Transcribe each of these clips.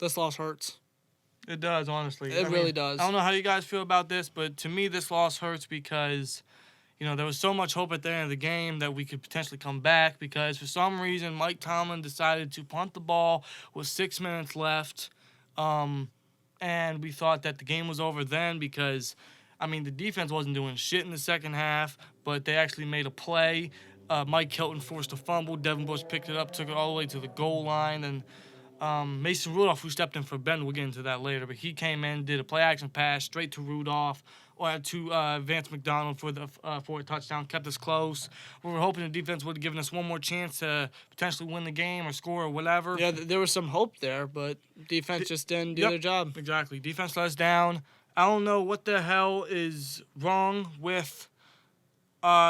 This loss hurts. It does, honestly. It really does. I don't know how you guys feel about this, but to me, this loss hurts because, there was so much hope at the end of the game that we could potentially come back because for some reason Mike Tomlin decided to punt the ball with 6 minutes left. And we thought that the game was over then because, the defense wasn't doing shit in the second half, but they actually made a play. Mike Hilton forced a fumble. Devin Bush picked it up, took it all the way to the goal line, and Mason Rudolph, who stepped in for Ben, we'll get into that later, but he came in, did a play-action pass straight to Rudolph, or to Vance McDonald for a touchdown, kept us close. We were hoping the defense would have given us one more chance to potentially win the game or score or whatever. Yeah, there was some hope there, but defense just didn't do their job. Exactly. Defense let us down. I don't know what the hell is wrong with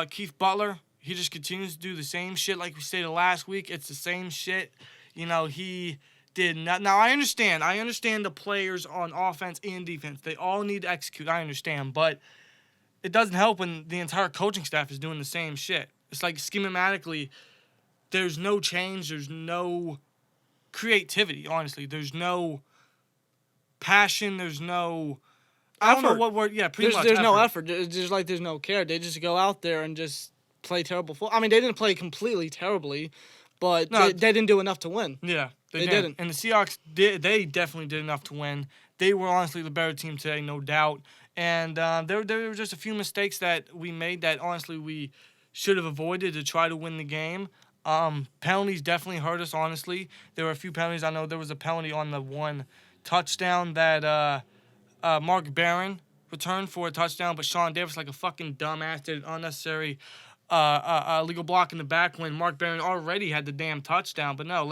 Keith Butler. He just continues to do the same shit like we stated last week. It's the same shit. He did not. Now, I understand the players on offense and defense. They all need to execute. I understand. But it doesn't help when the entire coaching staff is doing the same shit. It's like schematically, there's no change. There's no creativity, honestly. There's no passion. There's no... I don't know what word... Yeah, pretty much There's no effort. There's no care. They just go out there and just play terrible football. They didn't play completely terribly, but they didn't do enough to win. Yeah. They didn't. And the Seahawks, they definitely did enough to win. They were honestly the better team today, no doubt. And there were just a few mistakes that we made that honestly we should have avoided to try to win the game. Penalties definitely hurt us, honestly. There were a few penalties. I know there was a penalty on the one touchdown that Mark Barron returned for a touchdown, but Sean Davis, like a fucking dumbass, did an unnecessary legal block in the back when Mark Barron already had the damn touchdown. But no,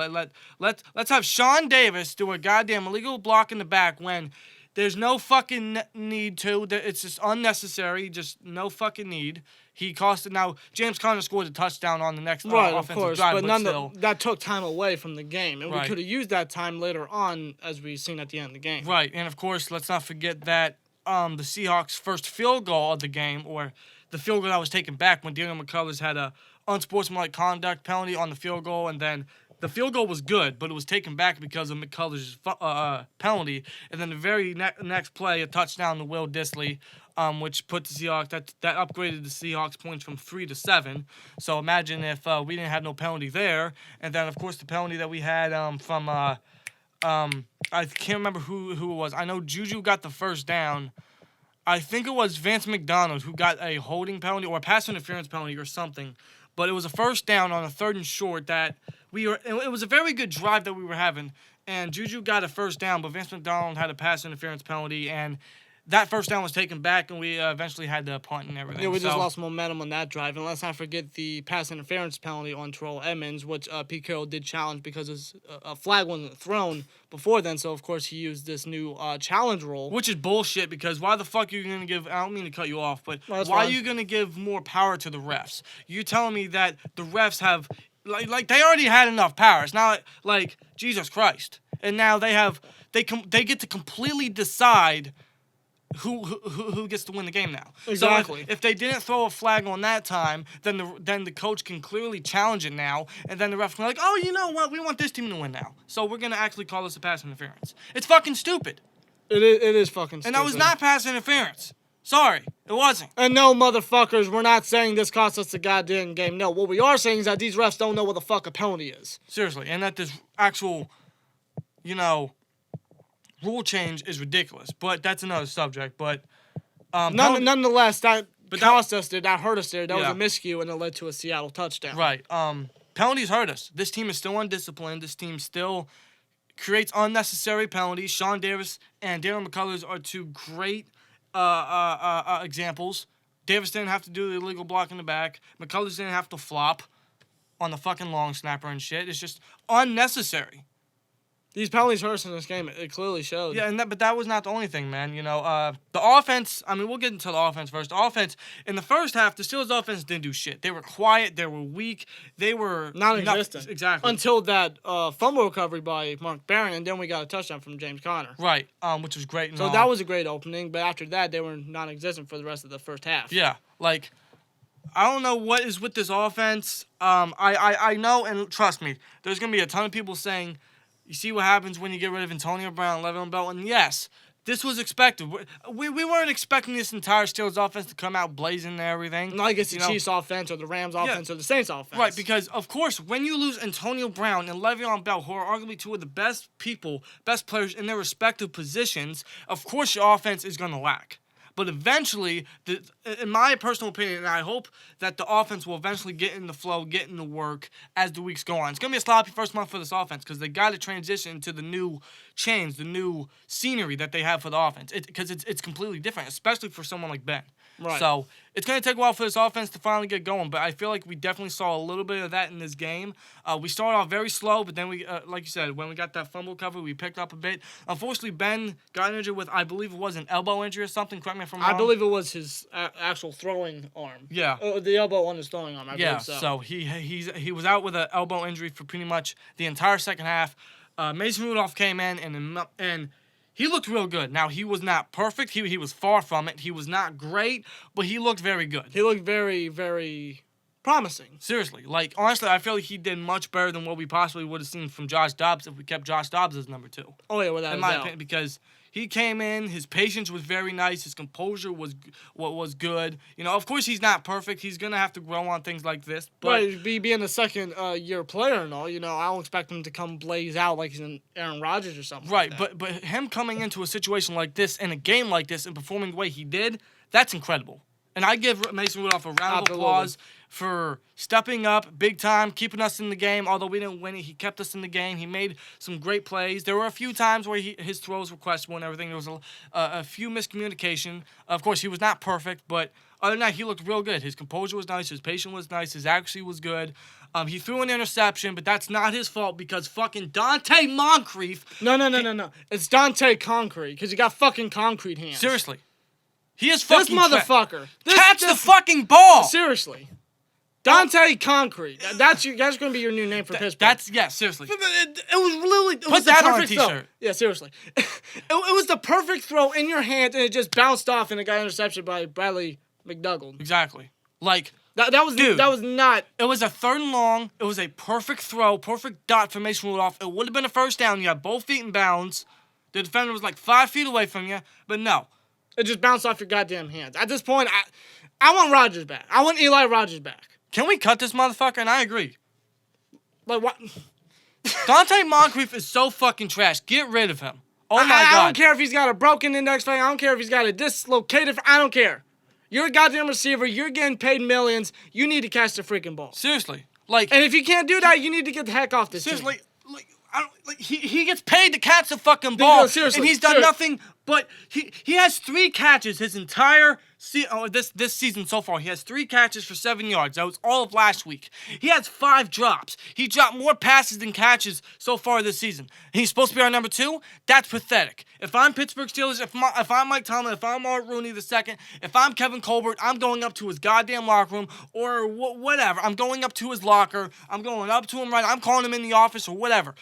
let's have Sean Davis do a goddamn illegal block in the back when there's no fucking need to. It's just unnecessary. Just no fucking need. He cost it. Now, James Conner scored a touchdown on the next offensive drive, but still. That took time away from the game, and we could have used that time later on, as we've seen at the end of the game. Right, and of course, let's not forget that the Seahawks' first field goal of the game, or the field goal that was taken back when Daniel McCullers had a unsportsmanlike conduct penalty on the field goal, and then the field goal was good, but it was taken back because of McCullers' penalty, and then the very next play, a touchdown to Will Dissly, which put the Seahawks, that upgraded the Seahawks points from 3 to 7. So imagine if we didn't have no penalty there, and then of course the penalty that we had from I can't remember who it was. I know Juju got the first down. I think it was Vance McDonald who got a holding penalty or a pass interference penalty or something. But it was a first down on a 3rd and short that it was a very good drive that we were having. And Juju got a first down, but Vance McDonald had a pass interference penalty. And that first down was taken back, and we eventually had to punt and everything. Yeah, we just lost momentum on that drive. And let's not forget the pass interference penalty on Terrell Edmonds, which Pete Carroll did challenge because a flag wasn't thrown before then. So, of course, he used this new challenge rule. Which is bullshit because why the fuck are you going to give... I don't mean to cut you off, but why are you going to give more power to the refs? You're telling me that the refs have... Like they already had enough power. It's not like Jesus Christ. And now they get to completely decide... Who gets to win the game now? Exactly. So if they didn't throw a flag on that time, then the coach can clearly challenge it now, and then the ref can be like, oh, you know what? We want this team to win now, so we're gonna actually call this a pass interference. It's fucking stupid. It is fucking stupid. And that was not pass interference. Sorry, it wasn't. And no, motherfuckers, we're not saying this cost us the goddamn game. No, what we are saying is that these refs don't know what the fuck a penalty is. Seriously, and that this actual, rule change is ridiculous, but that's another subject. But nonetheless, that cost us there. That hurt us there. That was a miscue, and it led to a Seattle touchdown. Right. Penalties hurt us. This team is still undisciplined. This team still creates unnecessary penalties. Sean Davis and Daniel McCullers are two great examples. Davis didn't have to do the illegal block in the back. McCullers didn't have to flop on the fucking long snapper and shit. It's just unnecessary. These penalties hurt us in this game. It clearly showed. Yeah, but that was not the only thing, man. The offense, we'll get into the offense first. The offense, in the first half, the Steelers' offense didn't do shit. They were quiet. They were weak. They were... non-existent. Exactly. Until that fumble recovery by Mark Barron, and then we got a touchdown from James Conner. Right, which was great. So that was a great opening, but after that, they were non-existent for the rest of the first half. Yeah, I don't know what is with this offense. I know, and trust me, there's going to be a ton of people saying... You see what happens when you get rid of Antonio Brown, Le'Veon Bell, and yes, this was expected. We weren't expecting this entire Steelers offense to come out blazing and everything. Not against the Chiefs offense or the Rams offense or the Saints offense. Right, because, of course, when you lose Antonio Brown and Le'Veon Bell, who are arguably two of the best players in their respective positions, of course your offense is going to lack. But eventually, in my personal opinion, and I hope that the offense will eventually get in the flow, get in the work as the weeks go on. It's going to be a sloppy first month for this offense because they got to transition to the new change, the new scenery that they have for the offense. Because it's completely different, especially for someone like Ben. Right. So it's going to take a while for this offense to finally get going, but I feel like we definitely saw a little bit of that in this game. We started off very slow, but then we, like you said, when we got that fumble cover, we picked up a bit. Unfortunately, Ben got injured with, I believe it was an elbow injury or something. Correct me if I'm wrong. I believe it was his actual throwing arm. Yeah. The elbow on his throwing arm. I believe so. So he was out with an elbow injury for pretty much the entire second half. Mason Rudolph came in and he looked real good. Now, he was not perfect. He was far from it. He was not great, but he looked very good. He looked very, very promising. Seriously. Like, honestly, I feel like he did much better than what we possibly would have seen from Josh Dobbs if we kept Josh Dobbs as number 2. Oh, yeah, without in my opinion, because he came in, his patience was very nice, his composure was good. You know, of course he's not perfect. He's going to have to grow on things like this. But right, being a second year player and all, you know, I don't expect him to come blaze out like he's an Aaron Rodgers or something. Right, like that. but him coming into a situation like this, in a game like this, and performing the way he did, that's incredible. And I give Mason Rudolph a round of applause for stepping up big time, keeping us in the game. Although we didn't win it, he kept us in the game. He made some great plays. There were a few times where his throws were questionable and everything. There was a few miscommunication. Of course, he was not perfect, but other than that, he looked real good. His composure was nice. His patience was nice. His accuracy was good. He threw an interception, but that's not his fault because fucking Dante Moncrief. No. It's Dante Concrete because he got fucking concrete hands. Seriously. He is fucking this motherfucker. Catch the fucking ball. Seriously. Dante Concrete. That's going to be your new name for Pittsburgh. Seriously. It was literally Put that on a t-shirt. Throw. Yeah, seriously. it was the perfect throw in your hand, and it just bounced off and it got intercepted by Bradley McDougald. Exactly. Like that was not. It was a 3rd and long. It was a perfect throw, perfect dot for Mason Rudolph. It would have been a first down. You had both feet in bounds. The defender was like 5 feet away from you, but no. It just bounced off your goddamn hands. At this point, I want Rodgers back. I want Eli Rodgers back. Can we cut this motherfucker? And I agree. Like what? Dante Moncrief is so fucking trash. Get rid of him. Oh my God. I don't care if he's got a broken index finger. I don't care if he's got a dislocated. I don't care. You're a goddamn receiver. You're getting paid millions. You need to catch the freaking ball. Seriously. Like. And if you can't do that, you need to get the heck off this team. Seriously. He gets paid to catch the fucking ball, seriously, and he's done nothing. But he has 3 catches his entire this season so far. He has 3 catches for 7 yards. That was all of last week. He has 5 drops. He dropped more passes than catches so far this season. And he's supposed to be our number 2. That's pathetic. If I'm Pittsburgh Steelers, if I'm Mike Tomlin, if I'm Art Rooney II, if I'm Kevin Colbert, I'm going up to his goddamn locker room or whatever. I'm going up to his locker. I'm going up to him I'm calling him in the office or whatever.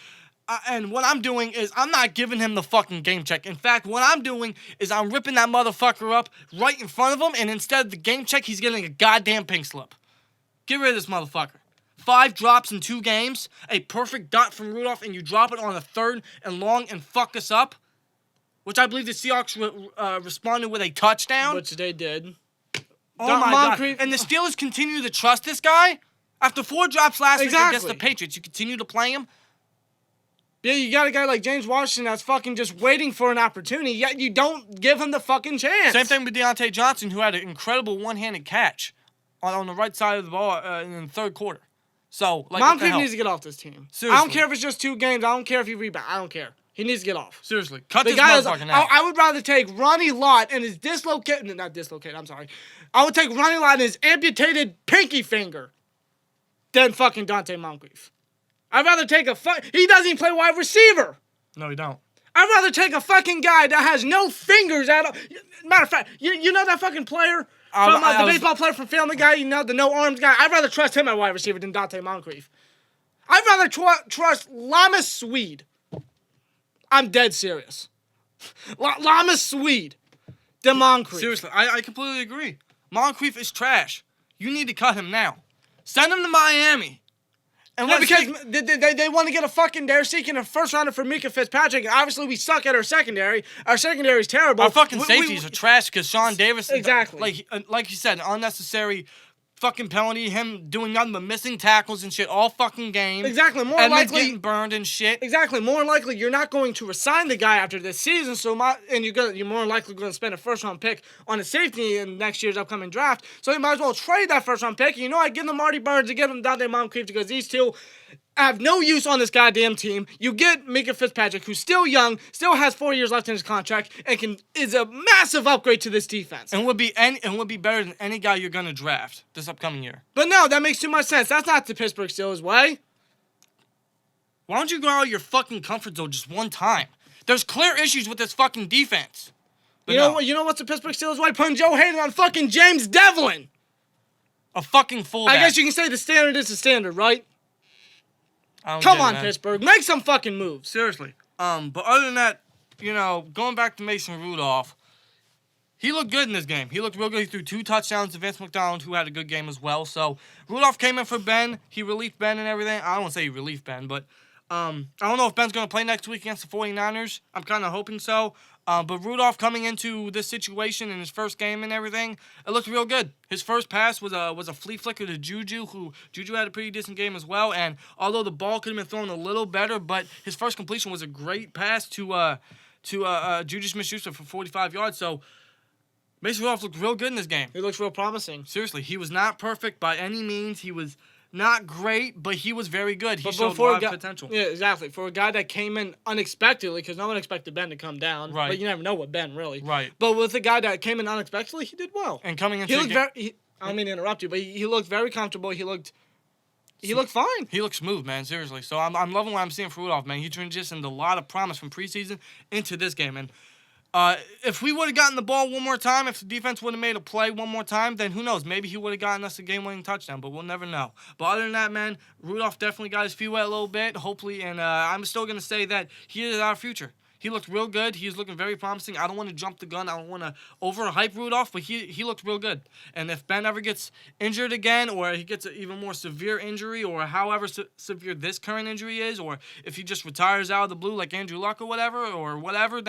And what I'm doing is I'm not giving him the fucking game check. In fact, what I'm doing is I'm ripping that motherfucker up right in front of him, and instead of the game check, he's getting a goddamn pink slip. Get rid of this motherfucker. 5 drops in 2 games, a perfect dot from Rudolph, and you drop it on a 3rd and long and fuck us up, which I believe the Seahawks responded with a touchdown. Which they did. Oh my God. And the Steelers continue to trust this guy? After 4 drops last week against the Patriots, you continue to play him? Yeah, you got a guy like James Washington that's fucking just waiting for an opportunity, yet you don't give him the fucking chance. Same thing with Deontay Johnson, who had an incredible one-handed catch on the right side of the ball in the 3rd quarter. So, like, Moncrief needs to get off this team. Seriously. I don't care if it's just 2 games. I don't care if he rebounds. I don't care. He needs to get off. Seriously. Cut this motherfucker now. I would rather take Ronnie Lott and his I would take Ronnie Lott and his amputated pinky finger than fucking Dante Moncrief. I'd rather take he doesn't even play wide receiver. No, he don't. I'd rather take a fucking guy that has no fingers at all. Matter of fact, you know that fucking player from the baseball player from Family Guy, you know, the no arms guy? I'd rather trust him at wide receiver than Dante Moncrief. I'd rather trust Lamas Swede. I'm dead serious. Lamas Swede than Moncrief. Seriously, I completely agree. Moncrief is trash. You need to cut him now. Send him to Miami. And Yeah, because they want to get they're seeking a first rounder for Mika Fitzpatrick. And obviously, we suck at our secondary. Our secondary is terrible. Our fucking safeties are trash because Sean Davis, exactly, like you said, unnecessary fucking penalty. Him doing nothing but missing tackles and shit all fucking game. Exactly, more Edmonds likely getting burned and shit. Exactly, more likely you're not going to resign the guy after this season. And you're more likely going to spend a first round pick on a safety in next year's upcoming draft. So you might as well trade that first round pick. And I give them Marty Burns, and give them Dante Moncrief because these two have no use on this goddamn team. You get Mika Fitzpatrick, who's still young, still has 4 years left in his contract, and is a massive upgrade to this defense. And would be better than any guy you're gonna draft this upcoming year. But no, that makes too much sense. That's not the Pittsburgh Steelers way. Why don't you go out of your fucking comfort zone just one time? There's clear issues with this fucking defense. But You know what's the Pittsburgh Steelers way? Putting Joe Hayden on fucking James Devlin. A fucking fullback. I guess you can say the standard is the standard, right? Come on, Pittsburgh. Make some fucking moves. Seriously. But other than that, going back to Mason Rudolph, he looked good in this game. He looked real good. He threw 2 touchdowns to Vince McDonald, who had a good game as well. So Rudolph came in for Ben. He relieved Ben and everything. I don't want to say he relieved Ben, but I don't know if Ben's going to play next week against the 49ers. I'm kind of hoping so. But Rudolph coming into this situation in his first game and everything, it looked real good. His first pass was a flea flicker to Juju, who Juju had a pretty decent game as well. And although the ball could have been thrown a little better, but his first completion was a great pass to Juju Smith-Schuster for 45 yards. So Mason Rudolph looked real good in this game. He looks real promising. Seriously, he was not perfect by any means. He was not great, but he was very good. He showed a lot of potential. Yeah, exactly. For a guy that came in unexpectedly, because no one expected Ben to come down. Right. But you never know with Ben, really. Right. But with a guy that came in unexpectedly, he did well. And coming into I don't mean to interrupt you, but he looked very comfortable. He looked fine. He looked smooth, man. Seriously. So I'm loving what I'm seeing for Rudolph, man. He transitioned a lot of promise from preseason into this game. And if we would have gotten the ball one more time, if the defense would have made a play one more time, then who knows? Maybe he would have gotten us a game-winning touchdown, but we'll never know. But other than that, man, Rudolph definitely got his feet wet a little bit, hopefully, and I'm still going to say that he is our future. He looked real good. He's looking very promising. I don't want to jump the gun. I don't want to overhype Rudolph, but he looked real good. And if Ben ever gets injured again, or he gets an even more severe injury, or however severe this current injury is, or if he just retires out of the blue like Andrew Luck or whatever,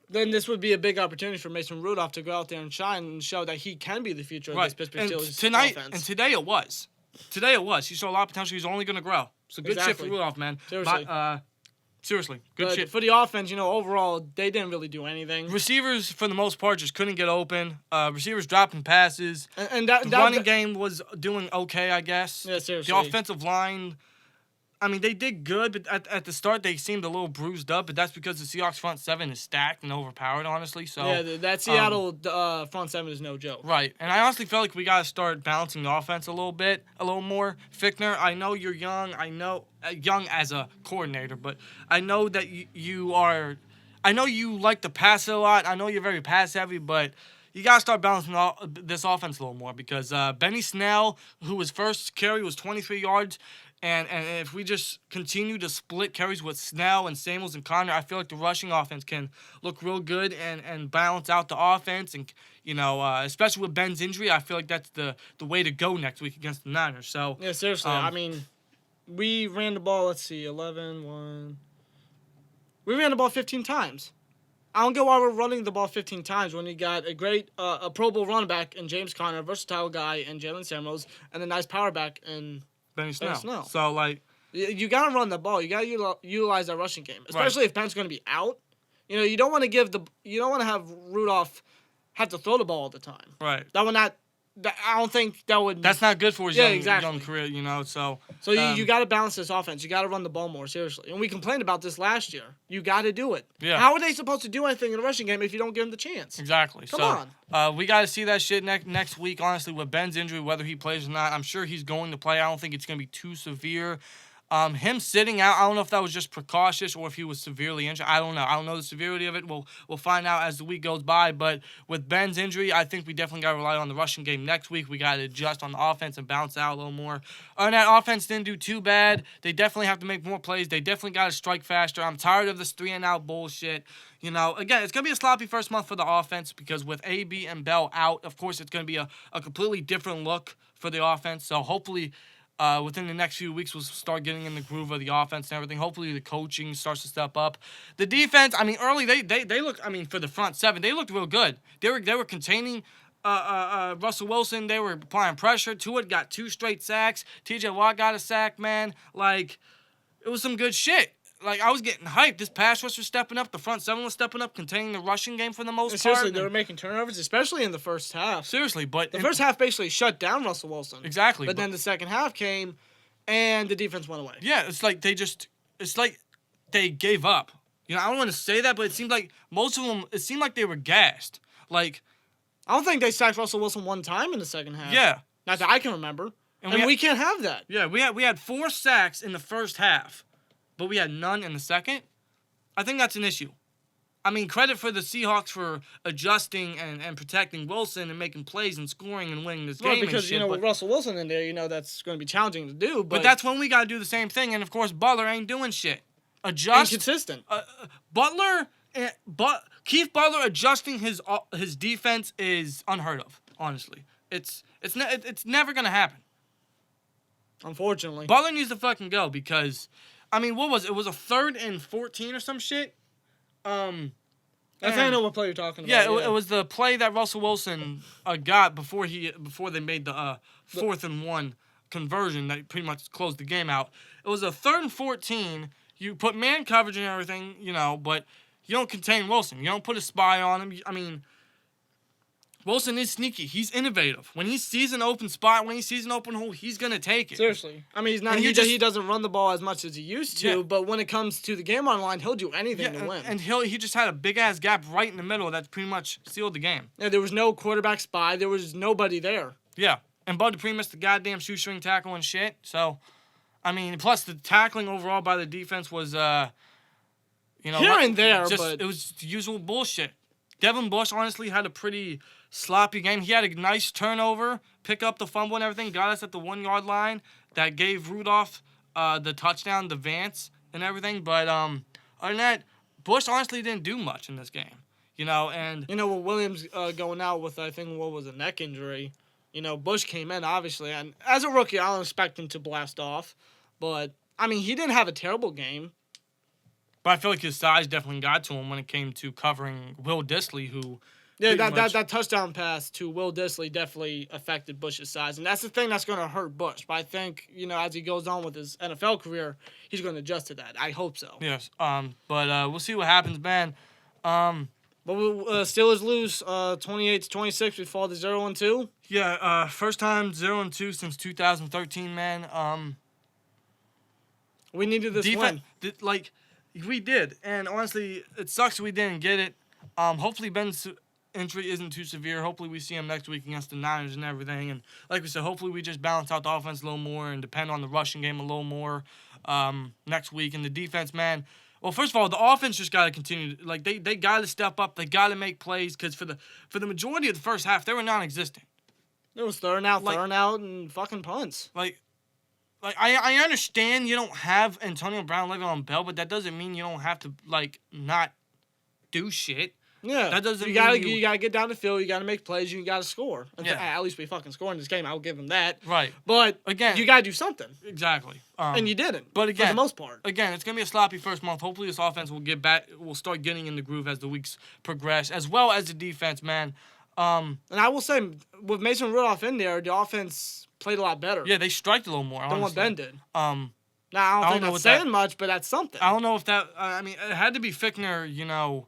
then this would be a big opportunity for Mason Rudolph to go out there and shine and show that he can be the future of this Pittsburgh Steelers offense. And today it was. He showed a lot of potential. He's only going to grow. So good shit for Rudolph, man. Seriously. Good shit. For the offense, overall, they didn't really do anything. Receivers, for the most part, just couldn't get open. Receivers dropping passes. And the running game was doing okay, I guess. Yeah, seriously. The offensive line, I mean, they did good, but at the start they seemed a little bruised up. But that's because the Seahawks front seven is stacked and overpowered, honestly. So yeah, that Seattle front seven is no joke. Right, and I honestly feel like we got to start balancing the offense a little more. Fickner, I know you're young. I know young as a coordinator, but I know that you are. I know you like to pass it a lot. I know you're very pass heavy, but you got to start balancing this offense a little more because Benny Snell, who his first carry was 23 yards. And if we just continue to split carries with Snell and Samuels and Connor, I feel like the rushing offense can look real good and balance out the offense. And, especially with Ben's injury, I feel like that's the way to go next week against the Niners. So yeah, seriously. I mean, we ran the ball, 1. We ran the ball 15 times. I don't get why we're running the ball 15 times when you got a great a Pro Bowl running back in James Conner, a versatile guy in Jalen Samuels, and a nice power back in Benny Snell. So, you got to run the ball. You got to utilize that rushing game, especially if Ben's going to be out. You don't want to have Rudolph have to throw the ball all the time. Right. I don't think that would. That's not good for his young career, So you got to balance this offense. You got to run the ball more seriously. And we complained about this last year. You got to do it. Yeah. How are they supposed to do anything in a rushing game if you don't give them the chance? Exactly. Come on. We got to see that shit next week. Honestly, with Ben's injury, whether he plays or not, I'm sure he's going to play. I don't think it's going to be too severe. Him sitting out, I don't know if that was just precautious or if he was severely injured. I don't know. I don't know the severity of it. We'll find out as the week goes by. But with Ben's injury, I think we definitely got to rely on the rushing game next week. We got to adjust on the offense and bounce out a little more. And that offense didn't do too bad. They definitely have to make more plays. They definitely got to strike faster. I'm tired of this 3-and-out bullshit. Again, it's going to be a sloppy first month for the offense because with AB and Bell out, of course, it's going to be a completely different look for the offense. So hopefully within the next few weeks, we'll start getting in the groove of the offense and everything. Hopefully, the coaching starts to step up. The defense, I mean, early they look. I mean, for the front seven, they looked real good. They were containing Russell Wilson. They were applying pressure. Tua got 2 straight sacks. T.J. Watt got a sack. Man, like it was some good shit. Like, I was getting hyped. This pass rush was stepping up. The front seven was stepping up, containing the rushing game for the most part. Seriously, they were making turnovers, especially in the first half. Seriously, but... The first half basically shut down Russell Wilson. Exactly. But then the second half came, and the defense went away. Yeah, it's like they gave up. You know, I don't want to say that, but it seemed like most of them, it seemed like they were gassed. Like... I don't think they sacked Russell Wilson one time in the second half. Yeah. Not that I can remember. And we can't have that. Yeah, we had 4 sacks in the first half, but we had none in the second. I think that's an issue. I mean, credit for the Seahawks for adjusting and protecting Wilson and making plays and scoring and winning this game. Well, because, and shit, with Russell Wilson in there, that's going to be challenging to do. But that's when we got to do the same thing. And, of course, Butler ain't doing shit. Inconsistent. Keith Butler adjusting his defense is unheard of, honestly. It's never going to happen. Unfortunately. Butler needs to fucking go because, I mean, what was it? It was a 3rd and 14 or some shit. I think I know what play you're talking about. Yeah, it was the play that Russell Wilson got before they made the 4th and 1 conversion that pretty much closed the game out. It was a 3rd and 14. You put man coverage and everything, but you don't contain Wilson. You don't put a spy on him. I mean, Wilson is sneaky. He's innovative. When he sees an open spot, when he sees an open hole, he's gonna take it. Seriously. I mean, he's not. He doesn't run the ball as much as he used to. Yeah. But when it comes to the game on line, he'll do anything to win. And he just had a big ass gap right in the middle that pretty much sealed the game. Yeah, there was no quarterback spy. There was nobody there. Yeah, and Bud Dupree missed the goddamn shoestring tackle and shit. So, I mean, plus the tackling overall by the defense was, here and there, but it was the usual bullshit. Devin Bush honestly had a pretty sloppy game. He had a nice turnover, pick up the fumble and everything, got us at the 1-yard line. That gave Rudolph the touchdown, the Vance and everything. But other than that, Bush honestly didn't do much in this game. And with Williams going out with, I think, what was a neck injury. Bush came in, obviously, and as a rookie, I don't expect him to blast off. But, I mean, he didn't have a terrible game. But I feel like his size definitely got to him when it came to covering Will Dissly, who... Yeah, that touchdown pass to Will Dissly definitely affected Bush's size. And that's the thing that's going to hurt Bush. But I think, as he goes on with his NFL career, he's going to adjust to that. I hope so. Yes. But we'll see what happens, man. But Steelers lose 28-26. We fall to 0-2. Yeah, first time 0-2 since 2013, man. We needed this win. We did. And honestly, it sucks we didn't get it. Hopefully Ben's injury isn't too severe. Hopefully we see him next week against the Niners and everything. And like we said, hopefully we just balance out the offense a little more and depend on the rushing game a little more next week. And the defense, man. Well, first of all, the offense just got to continue. Like they got to step up. They got to make plays because for the majority of the first half, they were non-existent. It was throwing out, and fucking punts. I understand you don't have Antonio Brown, Le'Veon Bell, but that doesn't mean you don't have to not do shit. Yeah, that doesn't. You gotta get down the field. You gotta make plays. You gotta score. At least we fucking scored in this game. I'll give him that. Right. But again, you gotta do something. Exactly. And you didn't. But again, for the most part. Again, it's gonna be a sloppy first month. Hopefully, this offense will get back. Will start getting in the groove as the weeks progress, as well as the defense, man. And I will say, with Mason Rudolph in there, the offense played a lot better. Yeah, they striked a little more. Than what Ben did. Now I don't think that's saying much, but that's something. I don't know if that. I mean, it had to be Fickner.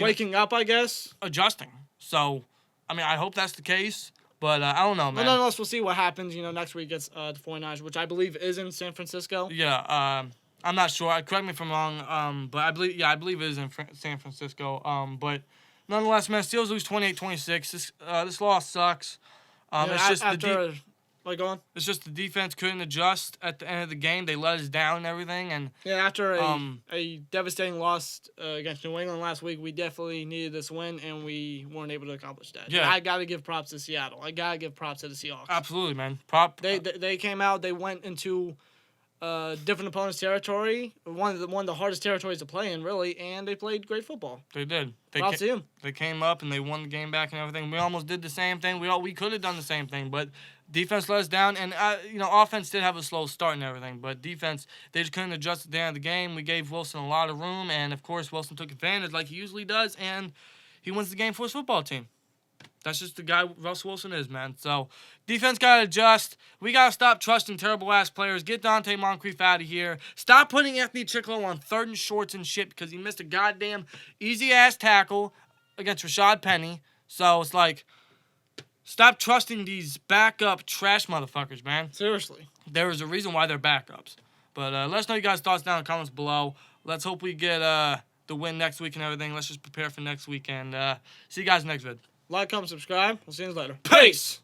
Waking up, I guess. Adjusting. So, I mean, I hope that's the case. But I don't know, man. But nonetheless, we'll see what happens, next week against the 49ers, which I believe is in San Francisco. Yeah, I'm not sure. Correct me if I'm wrong, but I believe it is in San Francisco. But nonetheless, man, Steelers lose 28-26. This loss sucks. It's just go on. It's just the defense couldn't adjust at the end of the game. They let us down and everything. And after a devastating loss against New England last week, we definitely needed this win, and we weren't able to accomplish that. Yeah. I got to give props to Seattle. I got to give props to the Seahawks. Absolutely, man. They came out. They went into different opponents' territory, one of the hardest territories to play in, really, and they played great football. They did. Props to them. They came up and they won the game back and everything. We almost did the same thing. We could have done the same thing, but Defense let us down, and offense did have a slow start and everything, but defense, they just couldn't adjust at the end of the game. We gave Wilson a lot of room, and of course Wilson took advantage like he usually does, and he wins the game for his football team. That's just the guy Russell Wilson is, man. So defense gotta adjust. We gotta stop trusting terrible ass players. Get Dante Moncrief out of here. Stop putting Anthony Chicklow on 3rd and shorts and shit because he missed a goddamn easy ass tackle against Rashad Penny. So it's like, stop trusting these backup trash motherfuckers, man. Seriously. There is a reason why they're backups. But let us know your guys' thoughts down in the comments below. Let's hope we get the win next week and everything. Let's just prepare for next week, and see you guys next vid. Like, comment, subscribe. We'll see you later. Peace!